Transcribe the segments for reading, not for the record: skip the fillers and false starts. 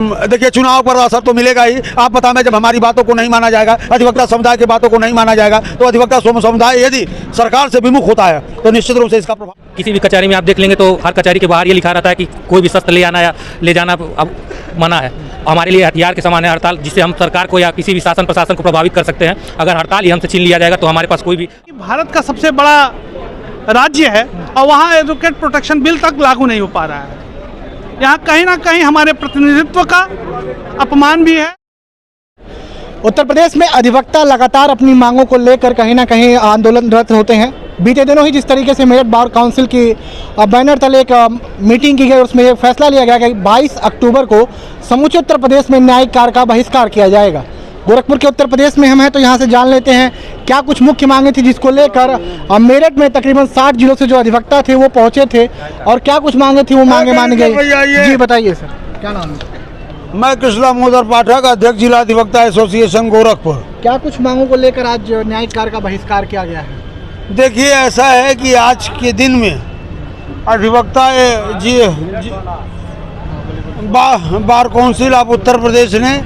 देखिए, चुनाव पर असर तो मिलेगा ही। आप बता में जब हमारी बातों को नहीं माना जाएगा, अधिवक्ता समुदाय की बातों को नहीं माना जाएगा, तो अधिवक्ता समुदाय यदि सरकार से विमुख होता है तो निश्चित रूप से इसका प्रभाव। किसी भी कचहरी में आप देख लेंगे तो हर कचहरी के बाहर ये लिखा रहता है कि कोई भी शस्त्र ले आना या ले जाना अब मना है। हमारे लिए हथियार के समान है हड़ताल, जिससे हम सरकार को या किसी भी शासन प्रशासन को प्रभावित कर सकते हैं। अगर हड़ताल ही हमसे छीन लिया जाएगा तो हमारे पास कोई भी। भारत का सबसे बड़ा राज्य है और वहाँ एडवोकेट प्रोटेक्शन बिल तक लागू नहीं हो पा रहा है। यहाँ कहीं ना कहीं हमारे प्रतिनिधित्व का अपमान भी है। उत्तर प्रदेश में अधिवक्ता लगातार अपनी मांगों को लेकर कहीं ना कहीं आंदोलनरत होते हैं। बीते दिनों ही जिस तरीके से मेरठ बार काउंसिल की बैनर तले एक मीटिंग की गई, उसमें एक फैसला लिया गया कि 22 अक्टूबर को समूचे उत्तर प्रदेश में न्यायिक कार्य का बहिष्कार किया जाएगा। गोरखपुर के उत्तर प्रदेश में हम हैं तो यहाँ से जान लेते हैं क्या कुछ मुख्य मांगे थी जिसको लेकर मेरठ में तकरीबन 60 जिलों से जो अधिवक्ता थे वो पहुँचे थे, और क्या कुछ मांगे थी वो मांगे मान गई। जी बताइए सर, क्या नाम है? मैं कृष्णा मोदर पाठक, अध्यक्ष जिला अधिवक्ता एसोसिएशन गोरखपुर। क्या कुछ मांगों को लेकर आज न्यायिक कार्य का बहिष्कार किया गया है? देखिए, ऐसा है कि आज के दिन में अधिवक्ता bar council of Uttar Pradesh ने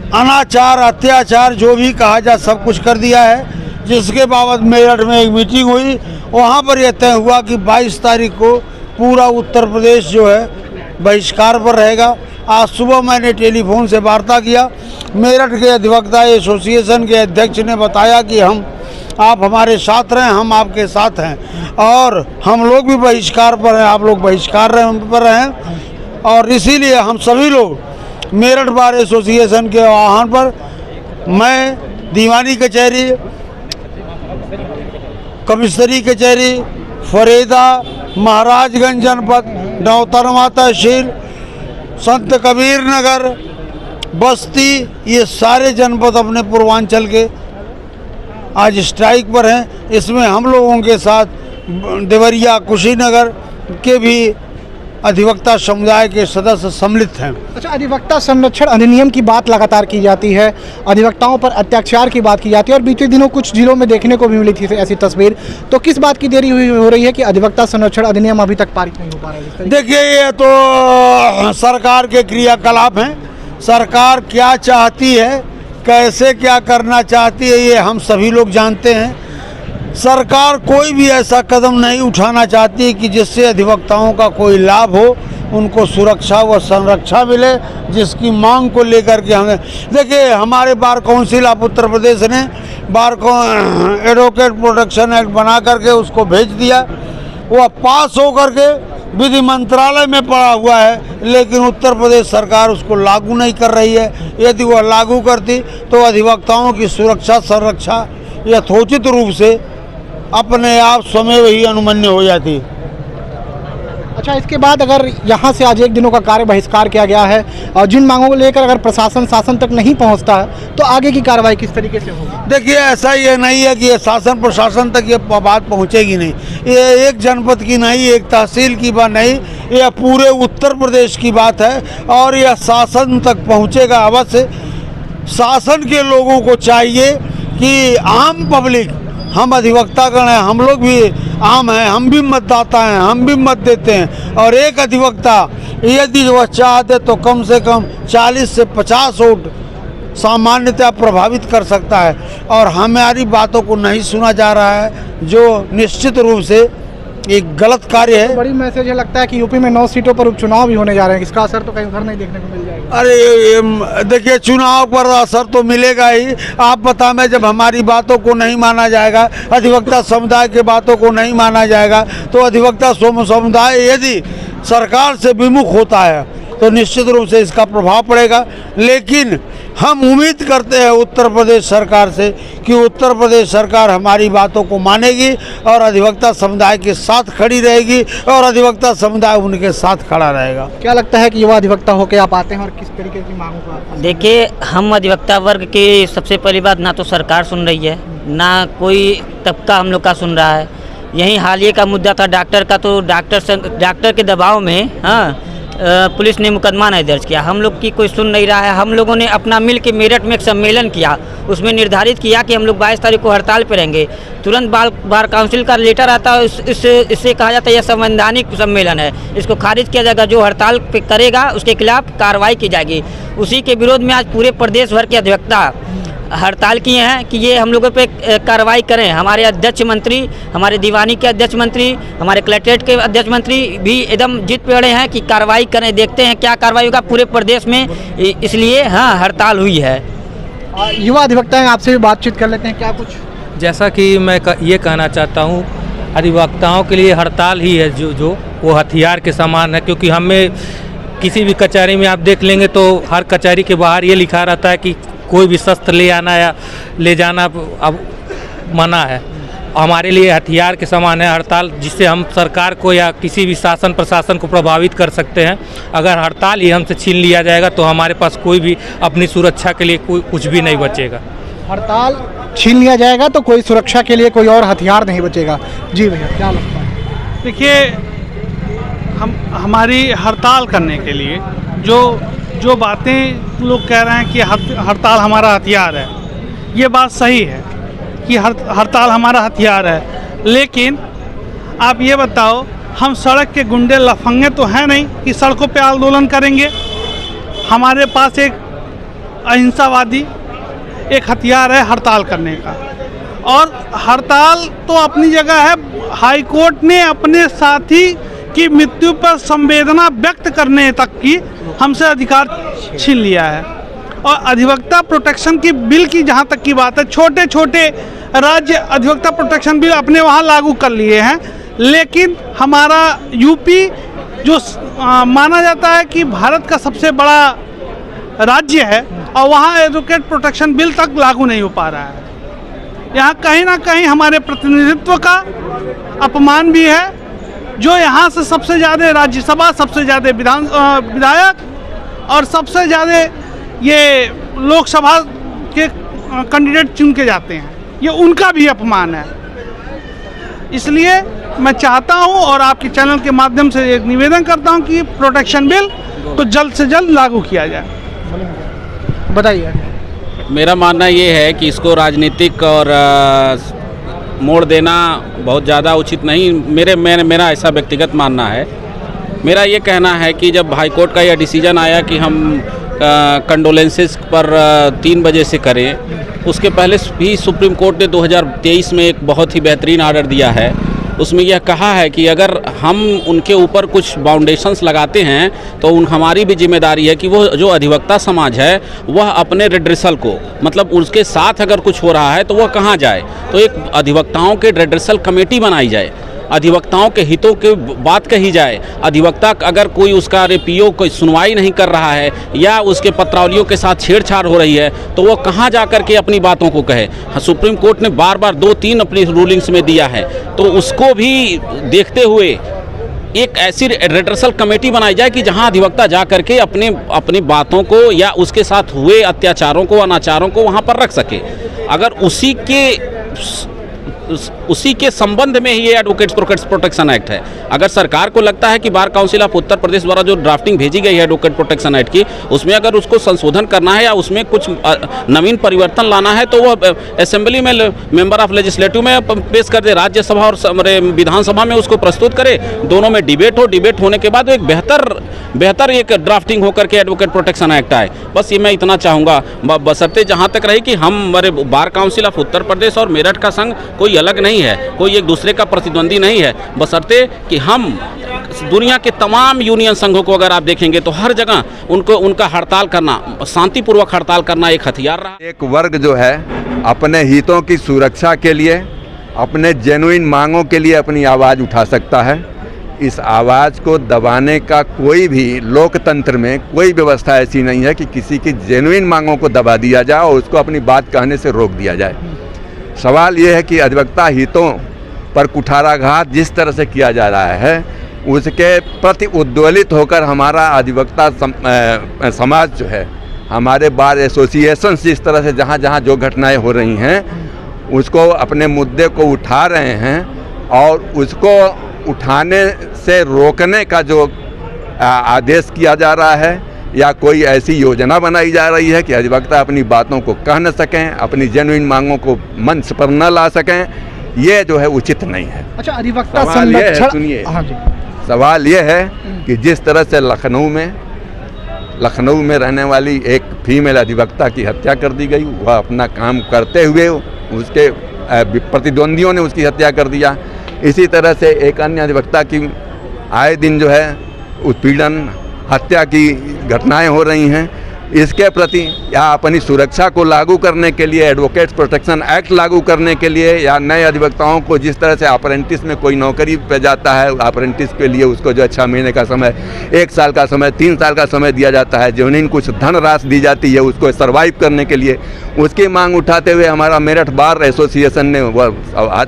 अनाचार, अत्याचार जो भी कहा जा सब कुछ कर दिया है। जिसके बाबत मेरठ में एक मीटिंग हुई, वहाँ पर यह तय हुआ कि 22 तारीख को पूरा उत्तर प्रदेश जो है बहिष्कार पर रहेगा। आज सुबह मैंने टेलीफोन से वार्ता किया। मेरठ के अधिवक्ता एसोसिएशन के अध्यक्ष ने बताया कि आप हमारे साथ रहें, हम आपके साथ हैं और हम लोग भी बहिष्कार पर हैं, आप लोग बहिष्कार पर हैं। और इसीलिए हम सभी लोग मेरठ बार एसोसिएशन के आह्वान पर मैं दीवानी कचहरी, कमिश्नरी कचहरी, फरेदा, महाराजगंज जनपद, नौतरमा तहसील, संत कबीर नगर, बस्ती, ये सारे जनपद अपने पूर्वांचल के आज स्ट्राइक पर हैं। इसमें हम लोगों के साथ देवरिया, कुशीनगर के भी अधिवक्ता समुदाय के सदस्य सम्मिलित हैं। अच्छा, अधिवक्ता संरक्षण अधिनियम की बात लगातार की जाती है, अधिवक्ताओं पर अत्याचार की बात की जाती है और बीते दिनों कुछ जिलों में देखने को भी मिली थी ऐसी तस्वीर। तो किस बात की देरी हो रही है कि अधिवक्ता संरक्षण अधिनियम अभी तक पारित नहीं हो पा रहा है? देखिए, ये तो सरकार के क्रियाकलाप हैं। सरकार क्या चाहती है, कैसे क्या करना चाहती है, ये हम सभी लोग जानते हैं। सरकार कोई भी ऐसा कदम नहीं उठाना चाहती कि जिससे अधिवक्ताओं का कोई लाभ हो, उनको सुरक्षा व संरक्षा मिले, जिसकी मांग को लेकर के हमें। देखिए, हमारे bar council of Uttar Pradesh ने एडवोकेट प्रोटेक्शन एक्ट बना करके उसको भेज दिया। वह पास हो करके विधि मंत्रालय में पड़ा हुआ है, लेकिन उत्तर प्रदेश सरकार उसको लागू नहीं कर रही है। यदि वह लागू करती तो अधिवक्ताओं की सुरक्षा संरक्षा यथोचित रूप से अपने आप स्वयं ही अनुमन्य हो जाती। अच्छा, इसके बाद अगर यहाँ से आज एक दिनों का कार्य बहिष्कार किया गया है और जिन मांगों को लेकर अगर प्रशासन शासन तक नहीं पहुँचता है तो आगे की कार्रवाई किस तरीके से होगी? देखिए, ऐसा ये नहीं है कि ये शासन प्रशासन तक ये बात पहुँचेगी नहीं। ये एक जनपद की नहीं, एक तहसील की बात नहीं, यह पूरे उत्तर प्रदेश की बात है और यह शासन तक पहुँचेगा अवश्य। शासन के लोगों को चाहिए कि आम पब्लिक, हम अधिवक्तागण हैं, हम लोग भी आम हैं, हम भी मतदाता हैं, हम भी मत देते हैं। और एक अधिवक्ता यदि वह चाहते तो कम से कम 40 से 50 वोट सामान्यतः प्रभावित कर सकता है। और हमारी बातों को नहीं सुना जा रहा है, जो निश्चित रूप से एक गलत कार्य है। बड़ी मैसेज है, लगता है कि यूपी में 9 सीटों पर उपचुनाव भी होने जा रहे हैं, इसका असर तो कहीं उधर नहीं देखने को मिल जाएगा। अरे देखिए, चुनाव पर असर तो मिलेगा ही। आप बता में जब हमारी बातों को नहीं माना जाएगा, अधिवक्ता समुदाय के बातों को नहीं माना जाएगा, तो अधिवक्ता समुदाय यदि सरकार से विमुख होता है तो निश्चित रूप से इसका प्रभाव पड़ेगा। लेकिन हम उम्मीद करते हैं उत्तर प्रदेश सरकार से कि उत्तर प्रदेश सरकार हमारी बातों को मानेगी और अधिवक्ता समुदाय के साथ खड़ी रहेगी और अधिवक्ता समुदाय उनके साथ खड़ा रहेगा। क्या लगता है कि युवा अधिवक्ता होकर आप आते हैं और किस तरीके की मांगों को? देखिए, हम अधिवक्ता वर्ग की सबसे पहली बात, ना तो सरकार सुन रही है, ना कोई तबका हम लोग का सुन रहा है। यही हालिया का मुद्दा था डॉक्टर का, तो डॉक्टर के दबाव में पुलिस ने मुकदमा नहीं दर्ज किया। हम लोग की कोई सुन नहीं रहा है। हम लोगों ने अपना मिल के मेरठ में एक सम्मेलन किया, उसमें निर्धारित किया कि हम लोग 22 तारीख को हड़ताल पर रहेंगे। तुरंत बार काउंसिल का लेटर आता है, इससे कहा जाता है यह संवैधानिक सम्मेलन है, इसको खारिज किया जाएगा। जो हड़ताल पे करेगा उसके खिलाफ कार्रवाई की जाएगी। उसी के विरोध में आज पूरे प्रदेश भर के अधिवक्ता हड़ताल किए हैं कि ये हम लोगों पे कार्रवाई करें। हमारे अध्यक्ष मंत्री, हमारे दीवानी के अध्यक्ष मंत्री, हमारे कलेक्ट्रेट के अध्यक्ष मंत्री भी एकदम जिद पे अड़े हैं कि कार्रवाई करें। देखते हैं क्या कार्रवाई होगा पूरे प्रदेश में, इसलिए हाँ हड़ताल हुई है। युवा अधिवक्ता हैं, आपसे भी बातचीत कर लेते हैं, क्या कुछ? जैसा कि मैं ये कहना चाहता हूँ, अधिवक्ताओं के लिए हड़ताल ही है जो वो हथियार के समान है। क्योंकि हमें किसी भी कचहरी में आप देख लेंगे तो हर कचहरी के बाहर ये लिखा रहता है कि कोई भी शस्त्र ले आना या ले जाना अब मना है। हमारे लिए हथियार के समान है हड़ताल, जिससे हम सरकार को या किसी भी शासन प्रशासन को प्रभावित कर सकते हैं। अगर हड़ताल ही हमसे छीन लिया जाएगा तो हमारे पास कोई भी अपनी सुरक्षा के लिए कुछ भी नहीं बचेगा। हड़ताल छीन लिया जाएगा तो कोई सुरक्षा के लिए कोई और हथियार नहीं बचेगा। जी भैया, क्या लगता है? देखिए, हमारी हड़ताल करने के लिए जो बातें लोग कह रहे हैं कि हड़ताल हमारा हथियार है, ये बात सही है कि हड़ताल हमारा हथियार है। लेकिन आप ये बताओ, हम सड़क के गुंडे लफंगे तो हैं नहीं कि सड़कों पे आंदोलन करेंगे। हमारे पास एक अहिंसावादी एक हथियार है हड़ताल करने का, और हड़ताल तो अपनी जगह है। हाई कोर्ट ने अपने साथी की मृत्यु पर संवेदना व्यक्त करने तक की हमसे अधिकार छीन लिया है। और अधिवक्ता प्रोटेक्शन की बिल की जहाँ तक की बात है, छोटे छोटे राज्य अधिवक्ता प्रोटेक्शन बिल अपने वहाँ लागू कर लिए हैं। लेकिन हमारा यूपी जो माना जाता है कि भारत का सबसे बड़ा राज्य है, और वहाँ एडवोकेट प्रोटेक्शन बिल तक लागू नहीं हो पा रहा है। यहाँ कहीं ना कहीं हमारे प्रतिनिधित्व का अपमान भी है। जो यहाँ से सबसे ज़्यादा राज्यसभा, सबसे ज़्यादा विधायक और सबसे ज़्यादा ये लोकसभा के कैंडिडेट चुन के जाते हैं, ये उनका भी अपमान है। इसलिए मैं चाहता हूँ और आपके चैनल के माध्यम से एक निवेदन करता हूँ कि प्रोटेक्शन बिल तो जल्द से जल्द लागू किया जाए। बताइए। मेरा मानना ये है कि इसको राजनीतिक और मोड़ देना बहुत ज़्यादा उचित नहीं। मेरा ऐसा व्यक्तिगत मानना है। मेरा ये कहना है कि जब हाई कोर्ट का यह डिसीजन आया कि हम कंडोलेंसेस पर 3 बजे से करें, उसके पहले भी सुप्रीम कोर्ट ने 2023 में एक बहुत ही बेहतरीन आर्डर दिया है। उसमें यह कहा है कि अगर हम उनके ऊपर कुछ बाउंडेशंस लगाते हैं तो हमारी भी जिम्मेदारी है कि वो जो अधिवक्ता समाज है वह अपने रेड्रेसल को, मतलब उसके साथ अगर कुछ हो रहा है तो वह कहाँ जाए। तो एक अधिवक्ताओं के रेड्रेसल कमेटी बनाई जाए, अधिवक्ताओं के हितों की बात कही जाए। अधिवक्ता अगर कोई उसका पीओ कोई सुनवाई नहीं कर रहा है या उसके पत्रावलियों के साथ छेड़छाड़ हो रही है तो वो कहाँ जा कर के अपनी बातों को कहे। सुप्रीम कोर्ट ने बार बार 2-3 अपनी रूलिंग्स में दिया है, तो उसको भी देखते हुए एक ऐसी रेड्रेसल कमेटी बनाई जाए कि जहां अधिवक्ता जा करके अपनी बातों को या उसके साथ हुए अत्याचारों को, अनाचारों को वहां पर रख सके। अगर उसी के संबंध में ही ये एडवोकेट्स प्रोटेक्शन एक्ट है। अगर सरकार को लगता है कि bar council of Uttar Pradesh द्वारा जो ड्राफ्टिंग भेजी गई है एडवोकेट प्रोटेक्शन एक्ट की, उसमें अगर उसको संशोधन करना है या उसमें कुछ नवीन परिवर्तन लाना है तो वो असेंबली में मेंबर ऑफ लेजिस्लेटिव में पेश कर दे, राज्यसभा और विधानसभा में उसको प्रस्तुत करे, दोनों में डिबेट हो। डिबेट होने के बाद एक बेहतर एक ड्राफ्टिंग होकर के एडवोकेट प्रोटेक्शन एक्ट आए। बस ये मैं इतना चाहूँगा। बशर्ते जहाँ तक रही कि हमारे bar council of Uttar Pradesh और मेरठ का संघ कोई अलग नहीं है, कोई एक दूसरे का प्रतिद्वंदी नहीं है। बशर्ते कि हम दुनिया के तमाम यूनियन संघों को अगर आप देखेंगे तो हर जगह उनका हड़ताल करना, शांतिपूर्वक हड़ताल करना एक हथियार रहा। एक वर्ग जो है अपने हितों की सुरक्षा के लिए, अपने जेन्युइन मांगों के लिए अपनी आवाज़ उठा सकता है। इस आवाज़ को दबाने का कोई भी लोकतंत्र में कोई व्यवस्था ऐसी नहीं है कि किसी की जेन्युइन मांगों को दबा दिया जाए और उसको अपनी बात कहने से रोक दिया जाए। सवाल ये है कि अधिवक्ता हितों पर कुठाराघात जिस तरह से किया जा रहा है उसके प्रति उद्वेलित होकर हमारा अधिवक्ता समाज जो है, हमारे बार एसोसिएशन जिस तरह से जहाँ जहाँ जो घटनाएं हो रही हैं उसको अपने मुद्दे को उठा रहे हैं और उसको उठाने से रोकने का जो आदेश किया जा रहा है या कोई ऐसी योजना बनाई जा रही है कि अधिवक्ता अपनी बातों को कह न सकें, अपनी जेन्युइन मांगों को मंच पर न ला सकें, ये जो है उचित नहीं है। अच्छा, अधिवक्ता सवाल ये है, संरक्षण, सुनिए, हाँ जी, सवाल ये है कि जिस तरह से लखनऊ में रहने वाली एक फीमेल अधिवक्ता की हत्या कर दी गई, वह अपना काम करते हुए उसके प्रतिद्वंदियों ने उसकी हत्या कर दिया। इसी तरह से एक अन्य अधिवक्ता की आए दिन जो है उत्पीड़न, हत्या की घटनाएं हो रही हैं। इसके प्रति या अपनी सुरक्षा को लागू करने के लिए एडवोकेट्स प्रोटेक्शन एक्ट लागू करने के लिए, या नए अधिवक्ताओं को जिस तरह से अप्रेंटिस में कोई नौकरी पे जाता है, अप्रेंटिस के लिए उसको जो 6 महीने का समय, 1 साल का समय, 3 साल का समय दिया जाता है, जिन्हें कुछ धनराशि दी जाती है उसको सर्वाइव करने के लिए, उसकी मांग उठाते हुए हमारा मेरठ बार एसोसिएशन ने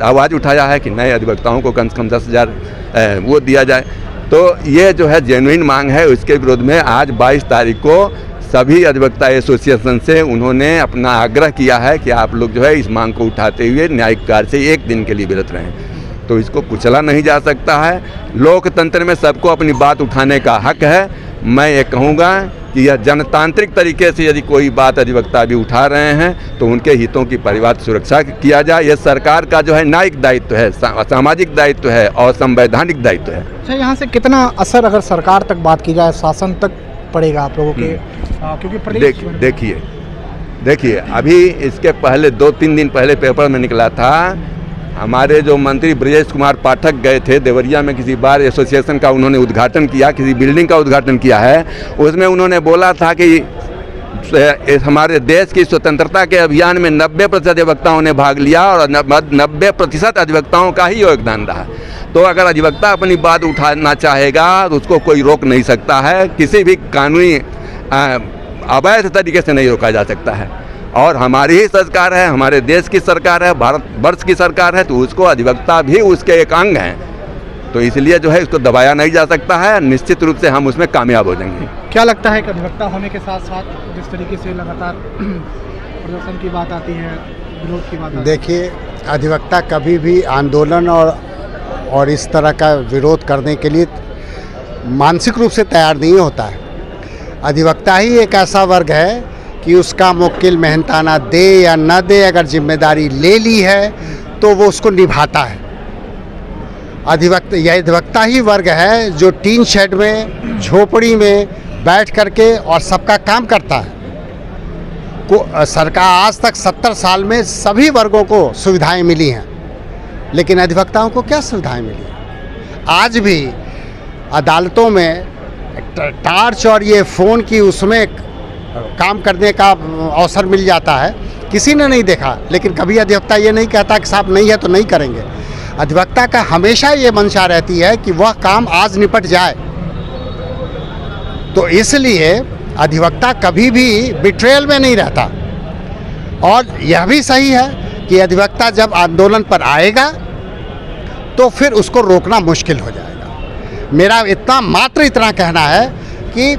आवाज़ उठाया है कि नए अधिवक्ताओं को कम से कम 10,000 वो दिया जाए। तो ये जो है जेन्युइन मांग है, उसके विरोध में आज 22 तारीख को सभी अधिवक्ता एसोसिएशन से उन्होंने अपना आग्रह किया है कि आप लोग जो है इस मांग को उठाते हुए न्यायिक कार्य से 1 दिन के लिए विरत रहें। तो इसको कुचला नहीं जा सकता है। लोकतंत्र में सबको अपनी बात उठाने का हक है। मैं ये कहूँगा कि यह जनतांत्रिक तरीके से यदि कोई बात अधिवक्ता भी उठा रहे हैं तो उनके हितों की परिवाद सुरक्षा किया जाए। यह सरकार का जो है न्यायिक दायित्व है, सामाजिक दायित्व है और संवैधानिक दायित्व है। अच्छा, यहाँ से कितना असर अगर सरकार तक बात की जाए, शासन तक पड़ेगा आप लोगों के? क्योंकि प्रदेश देखिए अभी इसके पहले 2-3 दिन पहले पेपर में निकला था, हमारे जो मंत्री ब्रजेश कुमार पाठक गए थे देवरिया में, किसी बार एसोसिएशन का उन्होंने उद्घाटन किया, किसी बिल्डिंग का उद्घाटन किया है। उसमें उन्होंने बोला था कि हमारे देश की स्वतंत्रता के अभियान में 90% अधिवक्ताओं ने भाग लिया और 90% अधिवक्ताओं का ही योगदान रहा। तो अगर अधिवक्ता अपनी बात उठाना चाहेगा तो उसको कोई रोक नहीं सकता है, किसी भी कानूनी अवैध तरीके से नहीं रोका जा सकता है। और हमारी ही सरकार है, हमारे देश की सरकार है, भारतवर्ष की सरकार है, तो उसको अधिवक्ता भी उसके एक अंग हैं। तो इसलिए जो है इसको दबाया नहीं जा सकता है। निश्चित रूप से हम उसमें कामयाब हो जाएंगे। क्या लगता है कि अधिवक्ता होने के साथ साथ जिस तरीके से लगातार प्रदर्शन की बात आती है, विरोध की बात आती है? देखिए, अधिवक्ता कभी भी आंदोलन और इस तरह का विरोध करने के लिए मानसिक रूप से तैयार नहीं होता है। अधिवक्ता ही एक ऐसा वर्ग है कि उसका मुवक्किल मेहनताना दे या न दे, अगर जिम्मेदारी ले ली है तो वो उसको निभाता है। यह अधिवक्ता ही वर्ग है जो टीन शेड में, झोपड़ी में बैठ करके और सबका काम करता है। सरकार आज तक 70 साल में सभी वर्गों को सुविधाएं मिली हैं, लेकिन अधिवक्ताओं को क्या सुविधाएं मिली? आज भी अदालतों में टार्च और ये फ़ोन की उसमें काम करने का अवसर मिल जाता है, किसी ने नहीं देखा। लेकिन कभी अधिवक्ता ये नहीं कहता कि साहब नहीं है तो नहीं करेंगे। अधिवक्ता का हमेशा ये मंशा रहती है कि वह काम आज निपट जाए। तो इसलिए अधिवक्ता कभी भी बिट्रेयल में नहीं रहता। और यह भी सही है कि अधिवक्ता जब आंदोलन पर आएगा तो फिर उसको रोकना मुश्किल हो जाएगा। मेरा इतना कहना है कि